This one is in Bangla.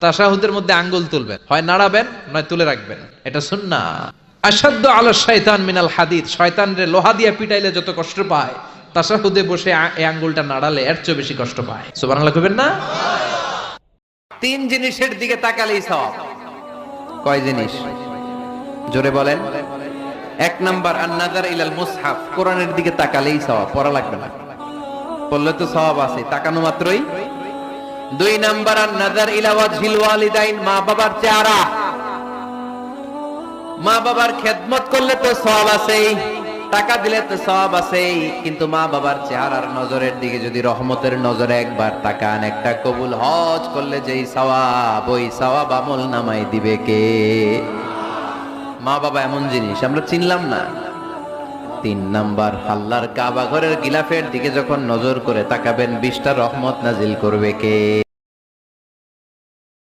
তাশাহুদের মধ্যে আঙ্গুল তুলবেন, হয় নাড়াবেন নয় তুলে রাখবেন, এটা সুন্নাহ। আশাদ্দু আলা শাইতান মিনাল হাদিদ, শয়তানরে লোহা দিয়ে পিটাইলে যত কষ্ট পায়, তাশাহুদে বসে এই আঙ্গুলটা নাড়ালে এর চেয়ে বেশি কষ্ট পায়। সুবহানাল্লাহ কইবেন না? তিন জিনিসের দিকে তাকালেই সওয়াব। কয় জিনিস? জোরে বলেন। এক নাম্বার আন-নাযার ইলাল মুসহাফ, কোরআনের দিকে তাকালেই সওয়াব, পড়া লাগবে না, পড়লে তো সওয়াব আছে, তাকানো মাত্রই। দুই নাম্বার আন-নাযার ইলা ওয়াজহিল ওয়ালিদাইন, মা বাবার চেহারা, মা বাবার খেদমত করলে তো সওয়াব আছেই, টাকা দিলে তো সওয়াব আছেই, কিন্তু মা বাবার চেহারার নজরের দিকে যদি রহমতের নজরে একবার তাকান, একটা কবুল হজ করলে যেই সওয়াব, ওই সওয়াব আমল নামাই দিবে কে? মা বাবা এমন জিনিস আমরা চিনলাম না। তিন নাম্বার, আল্লাহর কাবা ঘরের গিলাফের দিকে যখন নজর করে তাকাবেন, 20টা রহমত নাজিল করবে কে?